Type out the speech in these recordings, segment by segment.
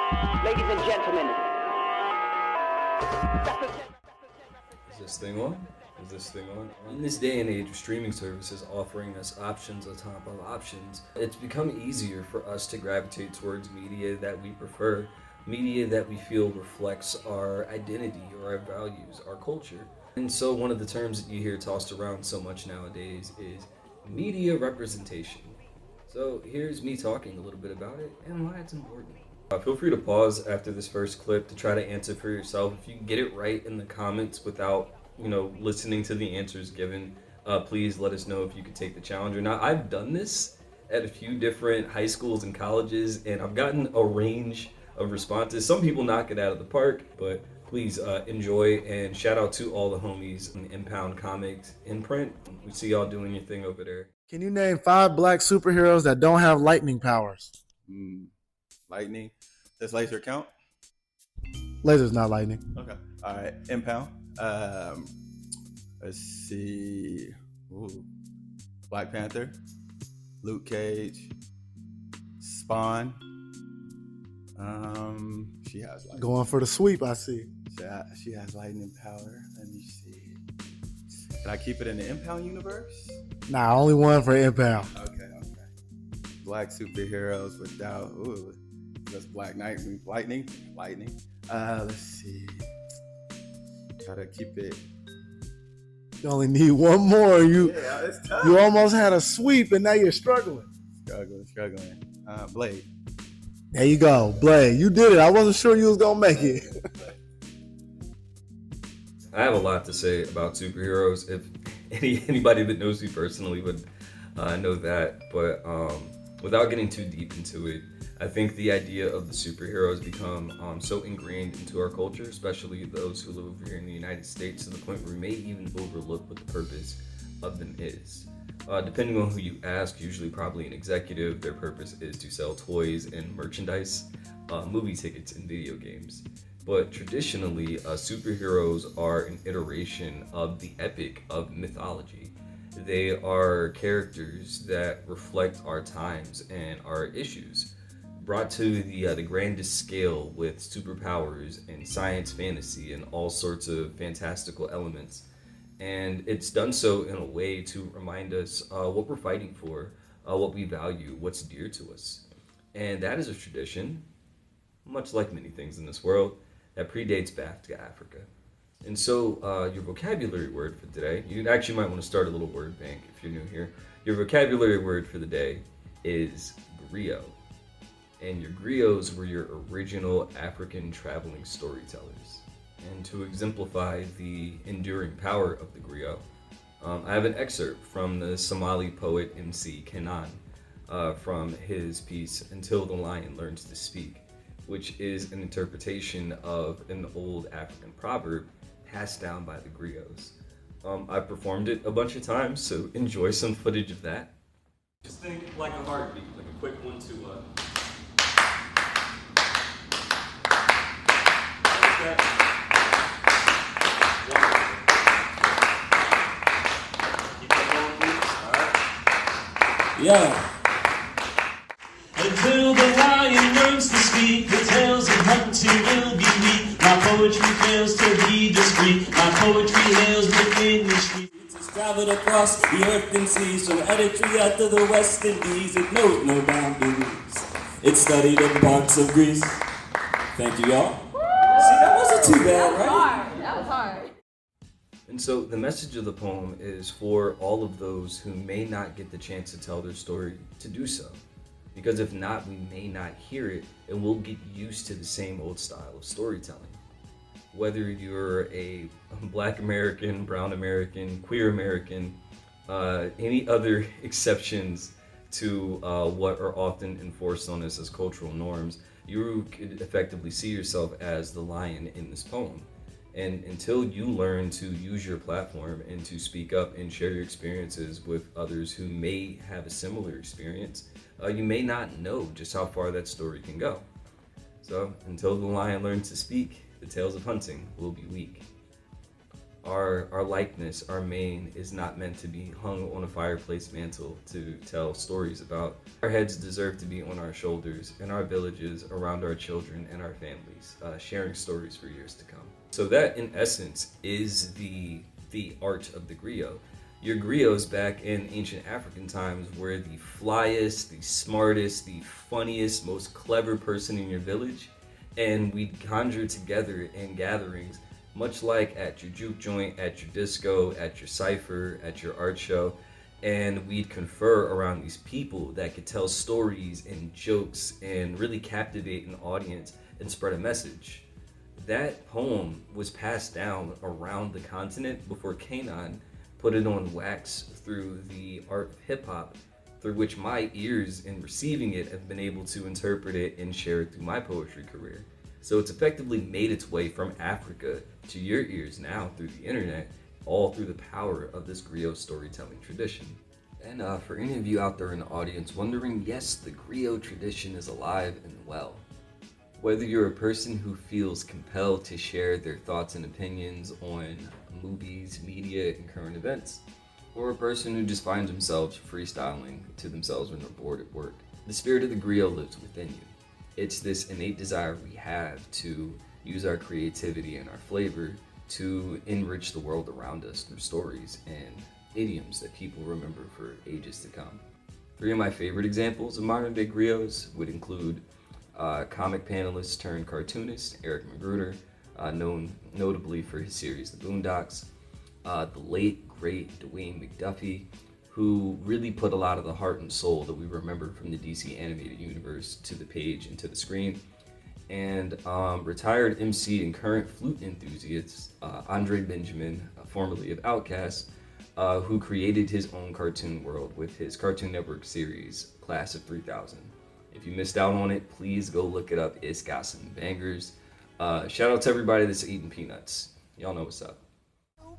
Ladies and gentlemen. Is this thing on? Is this thing on? In this day and age of streaming services offering us options on top of options, it's become easier for us to gravitate towards media that we prefer, media that we feel reflects our identity or our values, our culture. And so one of the terms that you hear tossed around so much nowadays is media representation. So here's me talking a little bit about it and why it's important. Feel free to pause after this first clip to try to answer for yourself. If you can get it right in the comments without, listening to the answers given, please let us know if you could take the challenge or not. I've done this at a few different high schools and colleges, and I've gotten a range of responses. Some people knock it out of the park, but please enjoy, and shout out to all the homies in Impound Comics Imprint. We see y'all doing your thing over there. Can you name 5 black superheroes that don't have lightning powers? Lightning. Does laser count? Laser's not lightning. Okay. All right. Impound. Let's see. Ooh. Black Panther. Luke Cage. Spawn. She has lightning. Going for the sweep, I see. She has lightning power. Let me see. Can I keep it in the Impound universe? Nah, only one for Impound. Okay. Black superheroes without. Ooh. That's Black Knight. Lightning. Let's see. Try to keep it. You only need one more. It's tough. You almost had a sweep, and now you're struggling. Struggling. Blade. There you go, Blade. You did it. I wasn't sure you was gonna make it. I have a lot to say about superheroes. If anybody that knows me personally would know that, but without getting too deep into it, I think the idea of the superhero has become so ingrained into our culture, especially those who live over here in the United States, to the point where we may even overlook what the purpose of them is. Depending on who you ask, usually probably an executive, their purpose is to sell toys and merchandise, movie tickets, and video games. But traditionally, superheroes are an iteration of the epic of mythology. They are characters that reflect our times and our issues, brought to the grandest scale with superpowers and science fantasy and all sorts of fantastical elements. And it's done so in a way to remind us what we're fighting for, what we value, what's dear to us. And that is a tradition, much like many things in this world, that predates back to Africa. And so your vocabulary word for today, you actually might want to start a little word bank if you're new here. Your vocabulary word for the day is griot. And your griots were your original African traveling storytellers. And to exemplify the enduring power of the griot, I have an excerpt from the Somali poet MC Kenan from his piece, Until the Lion Learns to Speak, which is an interpretation of an old African proverb passed down by the griots. I performed it a bunch of times, so enjoy some footage of that. Just think like a heartbeat, like a quick 1, 2, Yeah. Until the lion learns to speak, the tales of hunting will be weak. My poetry fails to be discreet. My poetry hails within the street. It's traveled across the earth and seas, from Eritrea to the West Indies. It knows no boundaries. It studied in parts of Greece. Thank you, y'all. See, that wasn't too bad, right? That was hard. And so the message of the poem is for all of those who may not get the chance to tell their story to do so. Because if not, we may not hear it, and we'll get used to the same old style of storytelling. Whether you're a Black American, Brown American, queer American, any other exceptions to what are often enforced on us as cultural norms, you could effectively see yourself as the lion in this poem. And until you learn to use your platform and to speak up and share your experiences with others who may have a similar experience, you may not know just how far that story can go. So until the lion learns to speak, the tales of hunting will be weak. our likeness, our mane, is not meant to be hung on a fireplace mantle to tell stories about. Our heads deserve to be on our shoulders, in our villages, around our children and our families, sharing stories for years to come. So that, in essence, is the art of the griot. Your griots back in ancient African times were the flyest, the smartest, the funniest, most clever person in your village, and we'd conjure together in gatherings, much like at your juke joint, at your disco, at your cypher, at your art show, and we'd confer around these people that could tell stories and jokes and really captivate an audience and spread a message. That poem was passed down around the continent before Kanan put it on wax through the art of hip-hop, through which my ears in receiving it have been able to interpret it and share it through my poetry career. So it's effectively made its way from Africa to your ears now through the internet, all through the power of this griot storytelling tradition. And for any of you out there in the audience wondering, yes, the griot tradition is alive and well. Whether you're a person who feels compelled to share their thoughts and opinions on movies, media, and current events, or a person who just finds themselves freestyling to themselves when they're bored at work, the spirit of the griot lives within you. It's this innate desire we have to use our creativity and our flavor to enrich the world around us through stories and idioms that people remember for ages to come. Three of my favorite examples of modern day griots would include comic panelist turned cartoonist Eric Magruder, known notably for his series The Boondocks, the late great Dwayne McDuffie, who really put a lot of the heart and soul that we remember from the DC animated universe to the page and to the screen, and retired MC and current flute enthusiast Andre Benjamin, formerly of Outkast, who created his own cartoon world with his Cartoon Network series Class of 3000. If you missed out on it, please go look it up. It's got some bangers. Shout out to everybody that's eating peanuts. Y'all know what's up.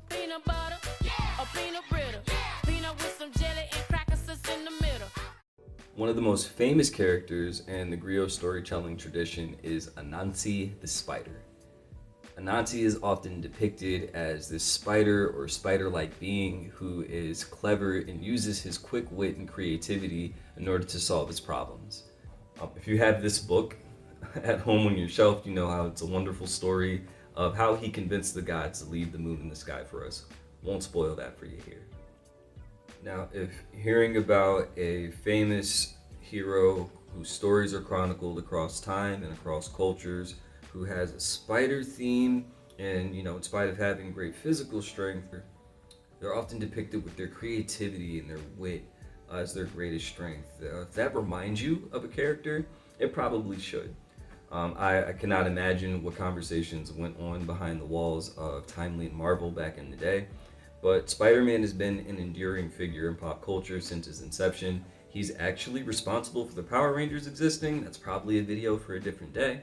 Peanut butter, a peanut brittle, peanut with some jelly and crackers in the middle. One of the most famous characters in the griot storytelling tradition is Anansi the spider. Anansi is often depicted as this spider or spider-like being who is clever and uses his quick wit and creativity in order to solve his problems. If you have this book at home on your shelf, you know how it's a wonderful story of how he convinced the gods to leave the moon in the sky for us. Won't spoil that for you here. Now, if hearing about a famous hero whose stories are chronicled across time and across cultures, who has a spider theme, and in spite of having great physical strength, they're often depicted with their creativity and their wit as their greatest strength. If that reminds you of a character, it probably should. I cannot imagine what conversations went on behind the walls of Timely and Marvel back in the day, but Spider-Man has been an enduring figure in pop culture since his inception. He's actually responsible for the Power Rangers existing. That's probably a video for a different day.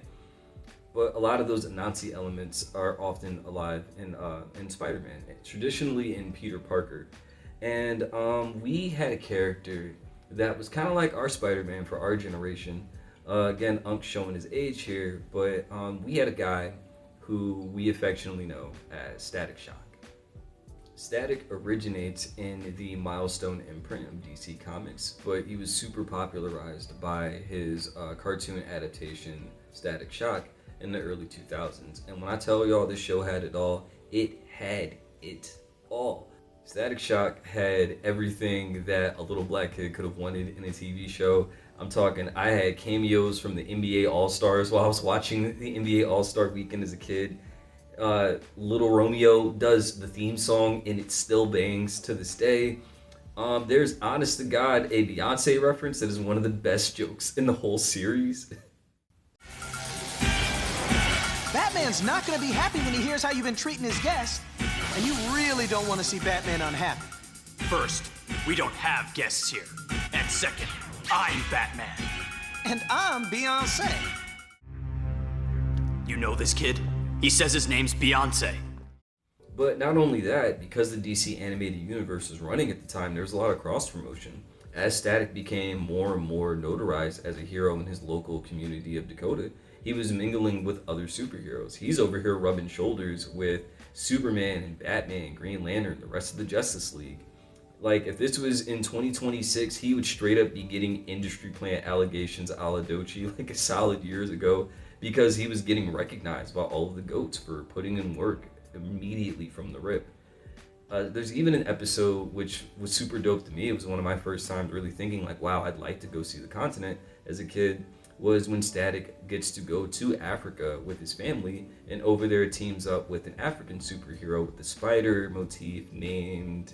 But a lot of those Anansi elements are often alive in Spider-Man, traditionally in Peter Parker. And we had a character that was kind of like our Spider-Man for our generation. Again, Unk's showing his age here, but we had a guy who we affectionately know as Static Shock. Static originates in the Milestone imprint of DC Comics, but he was super popularized by his cartoon adaptation, Static Shock, in the early 2000s. And when I tell y'all this show had it all, it had it all. Static Shock had everything that a little black kid could have wanted in a TV show. I'm talking, I had cameos from the NBA All-Stars while I was watching the NBA All-Star Weekend as a kid. Little Romeo does the theme song and it still bangs to this day. There's, honest to God, a Beyonce reference that is one of the best jokes in the whole series. Batman's not going to be happy when he hears how you've been treating his guests. And you really don't want to see Batman unhappy. First, we don't have guests here. And second, I'm Batman. And I'm Beyonce. You know this kid? He says his name's Beyonce. But not only that, because the DC animated universe was running at the time, there was a lot of cross promotion. As Static became more and more notarized as a hero in his local community of Dakota, he was mingling with other superheroes. He's over here rubbing shoulders with Superman and Batman, Green Lantern, the rest of the Justice League. Like, if this was in 2026, he would straight up be getting industry plant allegations a la Dochi like a solid years ago, because he was getting recognized by all of the GOATs for putting in work immediately from the rip. There's even an episode which was super dope to me. It was one of my first times really thinking like, wow, I'd like to go see the continent as a kid, was when Static gets to go to Africa with his family, and over there teams up with an African superhero with the spider motif named,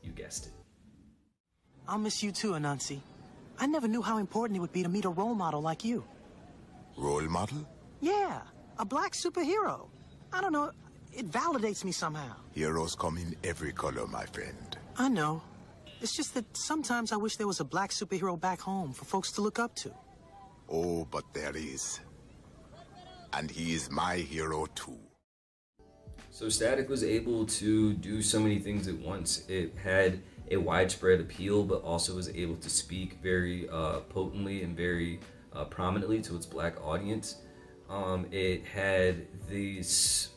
you guessed it. I'll miss you too, Anansi. I never knew how important it would be to meet a role model like you. Role model? Yeah, a black superhero. I don't know, it validates me somehow. Heroes come in every color, my friend. I know. It's just that sometimes I wish there was a black superhero back home for folks to look up to. Oh, but there is. And he is my hero too. So Static was able to do so many things at once. It had a widespread appeal, but also was able to speak very potently and very prominently to its black audience. It had this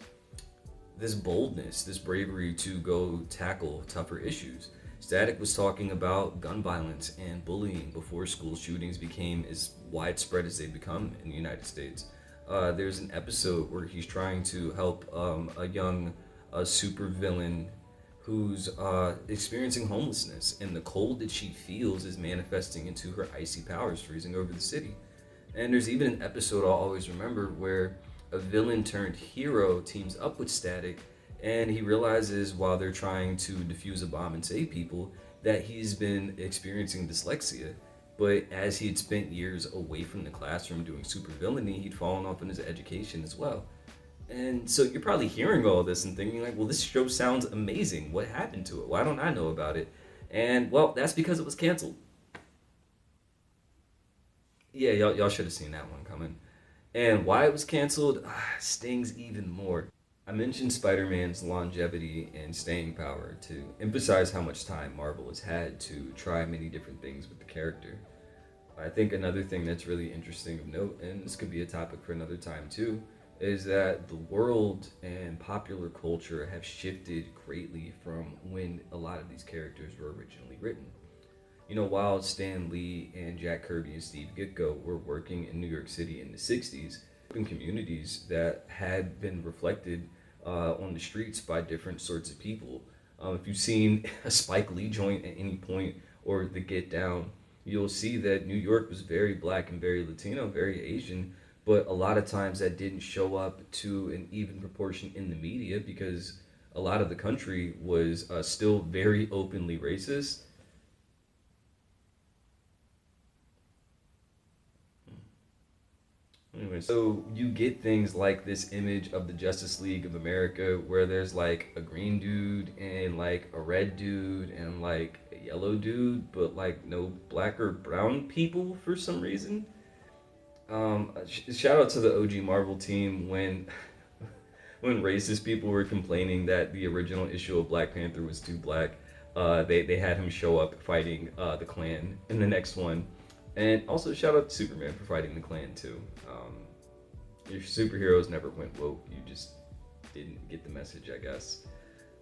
boldness, this bravery to go tackle tougher issues. Static was talking about gun violence and bullying before school shootings became as widespread as they've become in the United States. There's an episode where he's trying to help a young supervillain who's experiencing homelessness, and the cold that she feels is manifesting into her icy powers freezing over the city. And there's even an episode I'll always remember where a villain turned hero teams up with Static, and he realizes while they're trying to defuse a bomb and save people that he's been experiencing dyslexia. But as he had spent years away from the classroom doing supervillainy, he'd fallen off in his education as well. And so you're probably hearing all this and thinking like, well, this show sounds amazing. What happened to it? Why don't I know about it? And well, that's because it was canceled. Yeah, y'all should have seen that one coming. And why it was canceled stings even more. I mentioned Spider-Man's longevity and staying power to emphasize how much time Marvel has had to try many different things with the character. I think another thing that's really interesting of note, and this could be a topic for another time too, is that the world and popular culture have shifted greatly from when a lot of these characters were originally written. You know, while Stan Lee and Jack Kirby and Steve Ditko were working in New York City in the 60s, in communities that had been reflected on the streets by different sorts of people. If you've seen a Spike Lee joint at any point, or The Get Down, you'll see that New York was very black and very Latino, very Asian, but a lot of times that didn't show up to an even proportion in the media because a lot of the country was still very openly racist. Anyway, so you get things like this image of the Justice League of America where there's like a green dude and like a red dude and like a yellow dude, but like no black or brown people for some reason. Shout out to the OG Marvel team when racist people were complaining that the original issue of Black Panther was too black. They had him show up fighting the Klan in the next one. And also shout out to Superman for fighting the Klan too. Your superheroes never went woke, you just didn't get the message, I guess.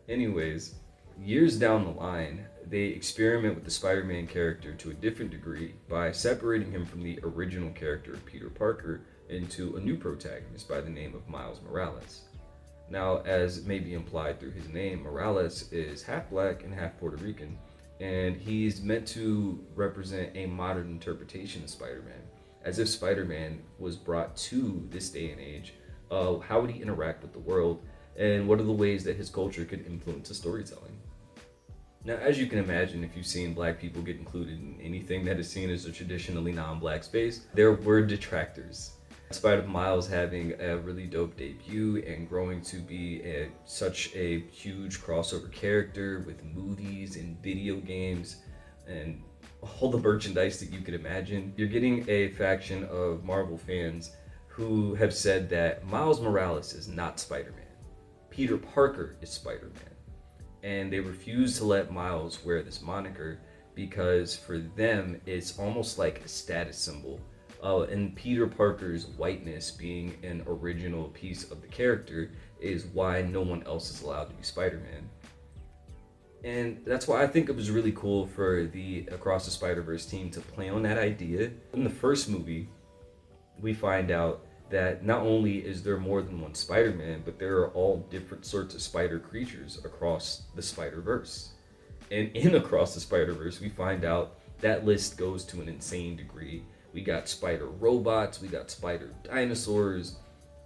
Anyways, years down the line, they experiment with the Spider-Man character to a different degree by separating him from the original character of Peter Parker into a new protagonist by the name of Miles Morales. Now, as may be implied through his name, Morales is half black and half Puerto Rican, and he's meant to represent a modern interpretation of Spider-Man, as if Spider-Man was brought to this day and age of how would he interact with the world, and what are the ways that his culture could influence the storytelling. Now, as you can imagine, if you've seen black people get included in anything that is seen as a traditionally non-black space, there were detractors. In spite of Miles having a really dope debut and growing to be such a huge crossover character with movies and video games and all the merchandise that you could imagine, you're getting a faction of Marvel fans who have said that Miles Morales is not Spider-Man. Peter Parker is Spider-Man. And they refuse to let Miles wear this moniker because for them it's almost like a status symbol. And Peter Parker's whiteness being an original piece of the character is why no one else is allowed to be Spider-Man. And that's why I think it was really cool for the Across the Spider-Verse team to play on that idea. In the first movie, we find out that not only is there more than one Spider-Man, but there are all different sorts of spider creatures across the Spider-Verse. And in Across the Spider-Verse, we find out that list goes to an insane degree. We got spider robots, we got spider dinosaurs,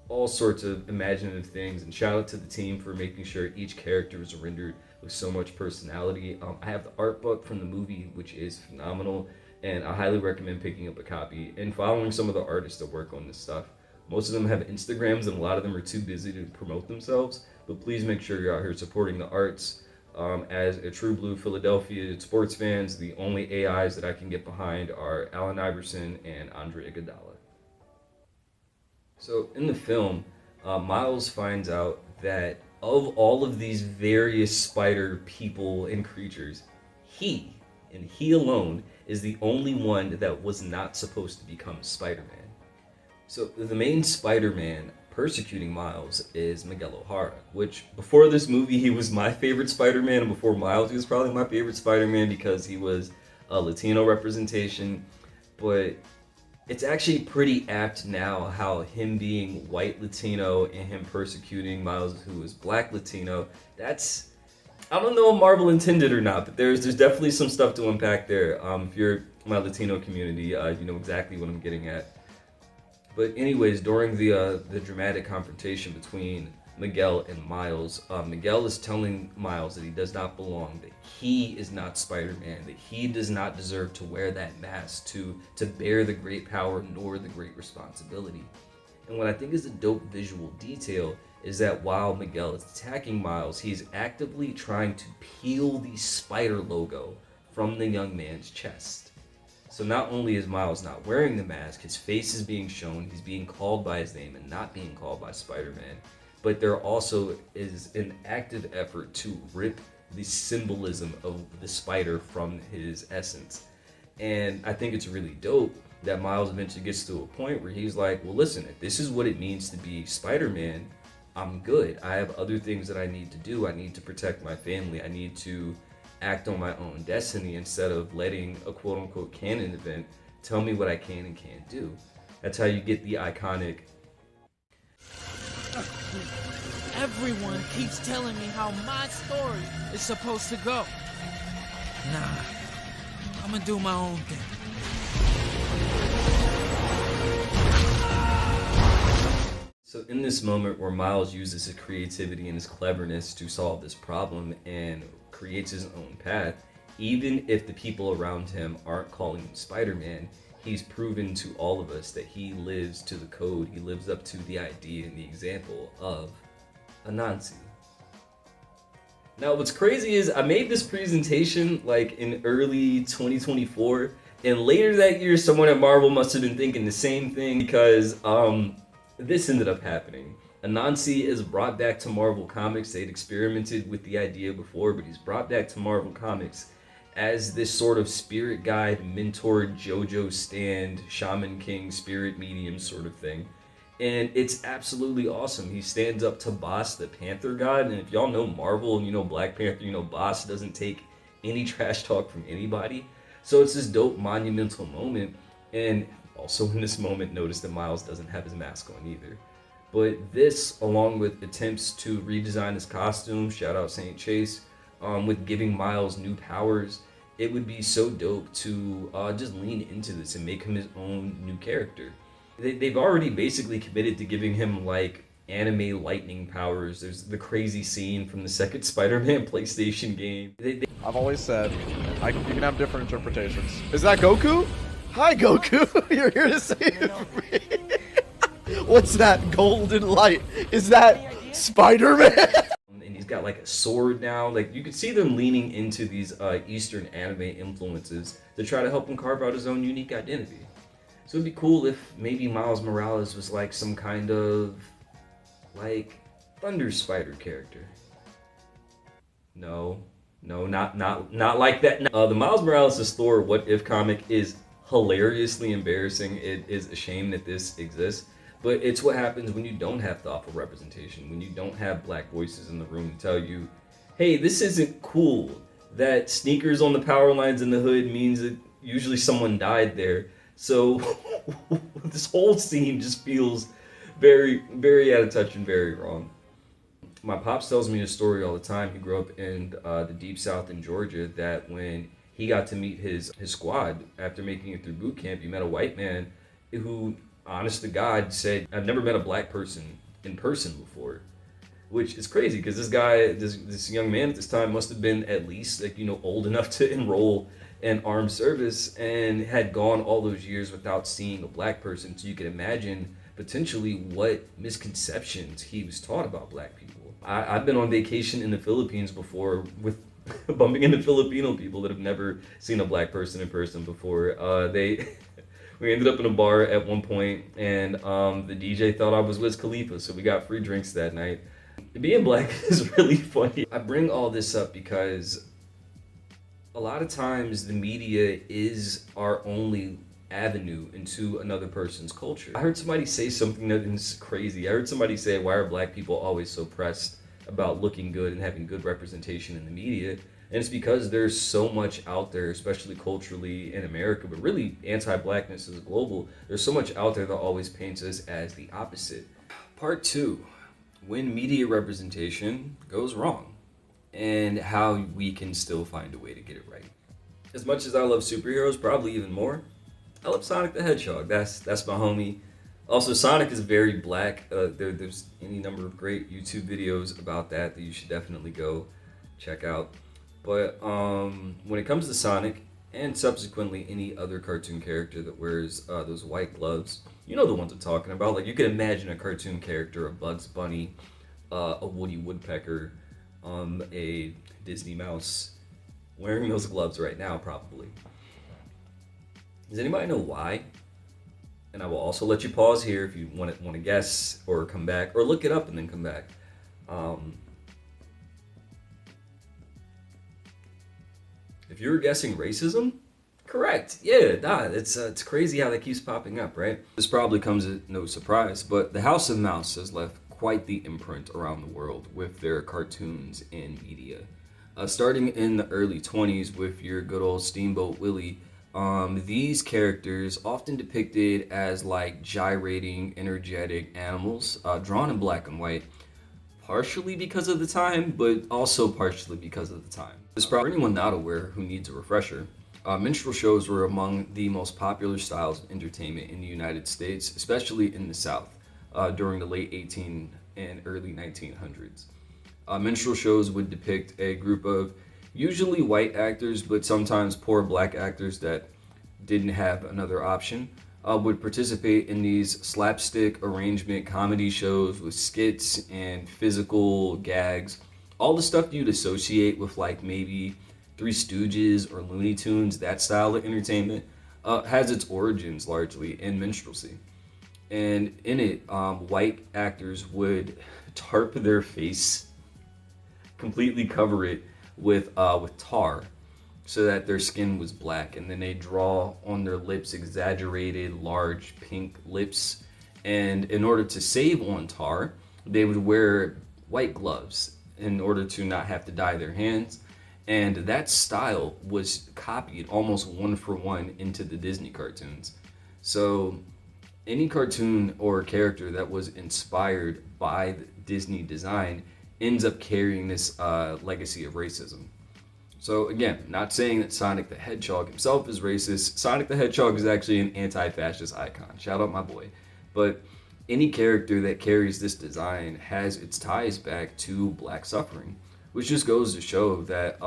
all sorts of imaginative things. And shout out to the team for making sure each character is rendered with so much personality. I have the art book from the movie, which is phenomenal, and I highly recommend picking up a copy and following some of the artists that work on this stuff. Most of them have Instagrams, and a lot of them are too busy to promote themselves, but please make sure you're out here supporting the arts. As a true blue Philadelphia sports fans, the only AIs that I can get behind are Allen Iverson and Andre Iguodala. So in the film, Miles finds out that of all of these various spider people and creatures, he, and he alone, is the only one that was not supposed to become Spider-Man. So the main Spider-Man persecuting Miles is Miguel O'Hara, which before this movie he was my favorite Spider-Man, and before Miles he was probably my favorite Spider-Man because he was a Latino representation. But it's actually pretty apt now how him being white Latino and him persecuting Miles, who is black Latino, that's, I don't know if Marvel intended or not, but there's definitely some stuff to unpack there. If you're my Latino community, you know exactly what I'm getting at. But anyways, during the dramatic confrontation between Miguel and Miles, Miguel is telling Miles that he does not belong, that he is not Spider-Man, that he does not deserve to wear that mask to bear the great power nor the great responsibility. And what I think is a dope visual detail is that while Miguel is attacking Miles, he's actively trying to peel the spider logo from the young man's chest. So not only is Miles not wearing the mask, his face is being shown, he's being called by his name and not being called by Spider-Man, but there also is an active effort to rip the symbolism of the spider from his essence. And I think it's really dope that Miles eventually gets to a point where he's like, well listen, if this is what it means to be Spider-Man, I'm good. I have other things that I need to do. I need to protect my family. I need to act on my own destiny instead of letting a quote-unquote canon event tell me what I can and can't do. That's how you get the iconic... Everyone keeps telling me how my story is supposed to go. Nah, I'm gonna do my own thing. So in this moment where Miles uses his creativity and his cleverness to solve this problem and creates his own path, even if the people around him aren't calling him Spider-Man, he's proven to all of us that he lives to the code, he lives up to the idea and the example of Anansi. Now what's crazy is I made this presentation like in early 2024, and later that year someone at Marvel must have been thinking the same thing because this ended up happening. Anansi is brought back to Marvel Comics. They'd experimented with the idea before, but he's brought back to Marvel Comics as this sort of spirit guide, mentor, JoJo stand, Shaman King, spirit medium sort of thing. And it's absolutely awesome. He stands up to Boss, the Panther God. And if y'all know Marvel and you know Black Panther, you know Boss doesn't take any trash talk from anybody. So it's this dope monumental moment. And also in this moment, notice that Miles doesn't have his mask on either. But this, along with attempts to redesign his costume, shout out St. Chase, with giving Miles new powers, it would be so dope to just lean into this and make him his own new character. They've already basically committed to giving him like anime lightning powers. There's the crazy scene from the second Spider-Man PlayStation game. I've always said, you can have different interpretations. Is that Goku? Hi Goku, you're here to save me. What's that golden light? Is that Spider-Man? And he's got like a sword now. Like you could see them leaning into these Eastern anime influences to try to help him carve out his own unique identity. So it'd be cool if maybe Miles Morales was like some kind of like Thunder Spider character. No, No, not like that. The Miles Morales' Thor What If comic is hilariously embarrassing. It is a shame that this exists, but it's what happens when you don't have thoughtful representation, when you don't have black voices in the room to tell you, hey, this isn't cool. That sneakers on the power lines in the hood means that usually someone died there. So this whole scene just feels very, very out of touch and very wrong. My pops tells me a story all the time. He grew up in the deep south in Georgia, that when he got to meet his squad after making it through boot camp, he met a white man who, honest to God, said, I've never met a black person in person before. Which is crazy, because this guy, this young man at this time must have been at least, like, you know, old enough to enroll in armed service, and had gone all those years without seeing a black person. So you can imagine potentially what misconceptions he was taught about black people. I've been on vacation in the Philippines before with bumping into Filipino people that have never seen a black person in person before. We ended up in a bar at one point, and the DJ thought I was Wiz Khalifa, so we got free drinks that night. Being black is really funny. I bring all this up because a lot of times the media is our only avenue into another person's culture. I heard somebody say something that is crazy. I heard somebody say, why are black people always so pressed about looking good and having good representation in the media? And it's because there's so much out there, especially culturally in America, but really anti-blackness is global. There's so much out there that always paints us as the opposite. Part 2, when media representation goes wrong and how we can still find a way to get it right. As much as I love superheroes, probably even more, I love Sonic the Hedgehog. That's my homie. Also, Sonic is very black. There's any number of great YouTube videos about that you should definitely go check out. But when it comes to Sonic, and subsequently any other cartoon character that wears those white gloves, you know the ones I'm talking about. Like, you can imagine a cartoon character, a Bugs Bunny, a Woody Woodpecker, a Disney mouse, wearing those gloves right now, probably. Does anybody know why? And I will also let you pause here if you want to guess or come back, or look it up and then come back. If you were guessing racism, correct. Yeah, it's crazy how that keeps popping up, right? This probably comes as no surprise, but the House of Mouse has left quite the imprint around the world with their cartoons and media. Starting in the early 20s with your good old Steamboat Willie, these characters, often depicted as like gyrating, energetic animals, drawn in black and white, partially because of the time, but also partially because of the time. For anyone not aware who needs a refresher, minstrel shows were among the most popular styles of entertainment in the United States, especially in the South, during the late 18 and early 1900s. Minstrel shows would depict a group of usually white actors, but sometimes poor black actors that didn't have another option, would participate in these slapstick arrangement comedy shows with skits and physical gags. All the stuff you'd associate with like maybe Three Stooges or Looney Tunes, that style of entertainment, has its origins largely in minstrelsy. And in it, white actors would tarp their face, completely cover it with tar, so that their skin was black, and then they draw on their lips exaggerated large pink lips, and in order to save on tar, they would wear white gloves in order to not have to dye their hands. And that style was copied almost one for one into the Disney cartoons. So any cartoon or character that was inspired by the Disney design ends up carrying this legacy of racism. So again, not saying that Sonic the Hedgehog himself is racist. Sonic the Hedgehog is actually an anti-fascist icon. Shout out my boy. But any character that carries this design has its ties back to black suffering, which just goes to show that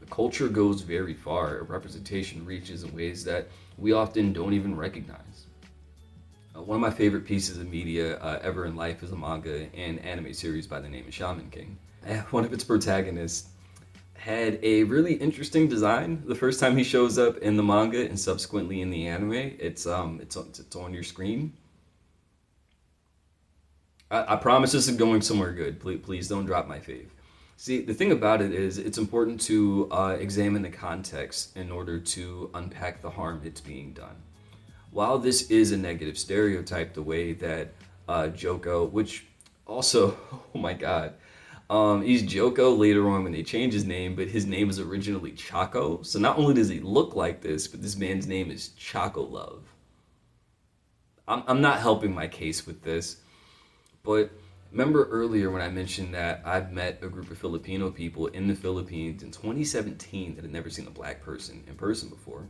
culture goes very far. Representation reaches in ways that we often don't even recognize. One of my favorite pieces of media ever in life is a manga and anime series by the name of Shaman King. One of its protagonists had a really interesting design the first time he shows up in the manga and subsequently in the anime. It's on your screen. I promise this is going somewhere good. Please don't drop my fave. See, the thing about it is it's important to examine the context in order to unpack the harm that's being done. While this is a negative stereotype, the way that Joko, which also, oh my god, he's Joko later on when they change his name, but his name is originally Chaco. So not only does he look like this, but this man's name is Chaco Love. I'm not helping my case with this, but remember earlier when I mentioned that I've met a group of Filipino people in the Philippines in 2017 that had never seen a black person in person before.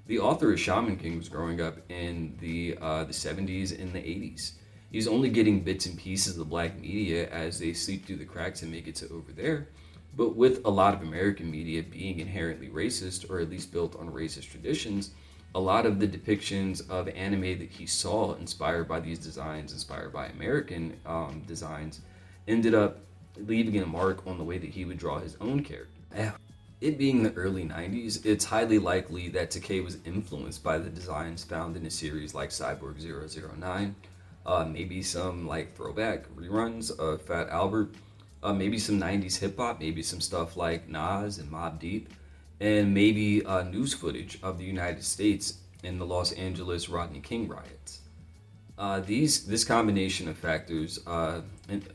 The author of Shaman King was growing up in the 70s and the 80s. He's only getting bits and pieces of the black media as they sleep through the cracks and make it to over there. But with a lot of American media being inherently racist, or at least built on racist traditions, a lot of the depictions of anime that he saw inspired by these designs, inspired by American designs, ended up leaving a mark on the way that he would draw his own character. It being the early 90s, it's highly likely that Takei was influenced by the designs found in a series like Cyborg 009, maybe some like throwback reruns of Fat Albert, maybe some 90s hip-hop, maybe some stuff like Nas and Mobb Deep, and maybe news footage of the United States in the Los Angeles Rodney King riots. This combination of factors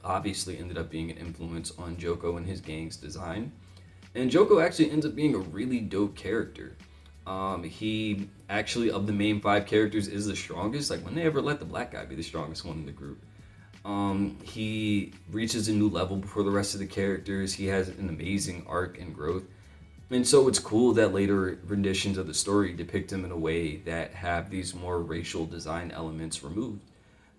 obviously ended up being an influence on Joko and his gang's design. And Joko actually ends up being a really dope character. He actually, of the main 5 characters, is the strongest. Like, when they ever let the black guy be the strongest one in the group? He reaches a new level before the rest of the characters. He has an amazing arc and growth. And so it's cool that later renditions of the story depict him in a way that have these more racial design elements removed.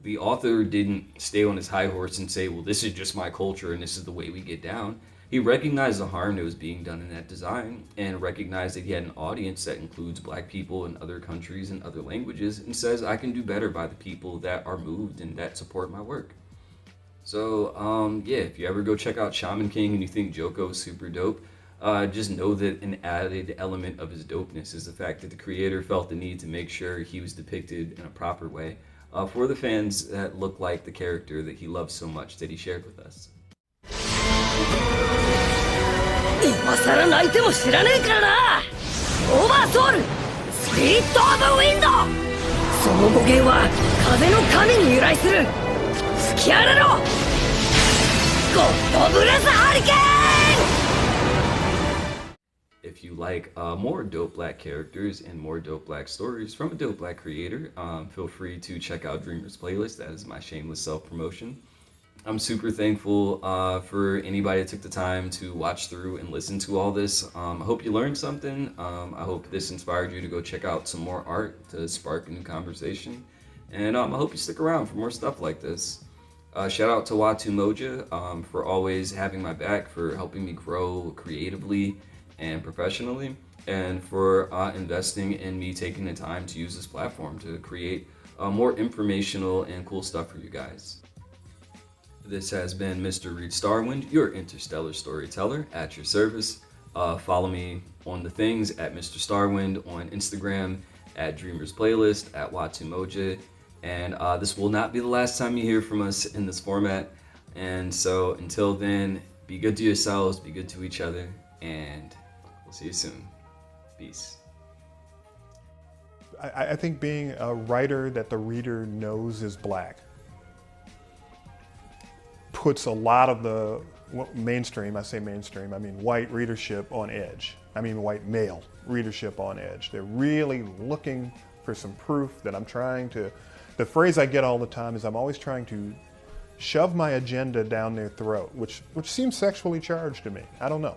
The author didn't stay on his high horse and say, well, this is just my culture and this is the way we get down. He recognized the harm that was being done in that design and recognized that he had an audience that includes black people in other countries and other languages, and says, I can do better by the people that are moved and that support my work. So, yeah, if you ever go check out Shaman King and you think Joko is super dope, just know that an added element of his dopeness is the fact that the creator felt the need to make sure he was depicted in a proper way for the fans that look like the character that he loves so much that he shared with us. 今さら泣いても知らねえからな。オーバーソウルスピリット・オブ・ウィンド、その語源は風の神に由来する吹き荒れろゴッドブレス・ハリケーン。 If you like more dope black characters and more dope black stories from a dope black creator, feel free to check out Dreamer's Playlist. That is my shameless self-promotion. I'm super thankful for anybody that took the time to watch through and listen to all this. I hope you learned something. I hope this inspired you to go check out some more art to spark a new conversation. And I hope you stick around for more stuff like this. Shout out to Watu Moja for always having my back, for helping me grow creatively and professionally, and for investing in me taking the time to use this platform to create more informational and cool stuff for you guys. This has been Mr. Reed Starwind, your interstellar storyteller, at your service. Follow me on the things at Mr. Starwind on Instagram, at Dreamer's Playlist, at Watu Moja, and this will not be the last time you hear from us in this format. And so until then, be good to yourselves, be good to each other, and we'll see you soon. Peace. I think being a writer that the reader knows is black puts a lot of the mainstream, I say mainstream, I mean white readership on edge. I mean white male readership on edge. They're really looking for some proof that I'm trying to, the phrase I get all the time is I'm always trying to shove my agenda down their throat, which seems sexually charged to me. I don't know.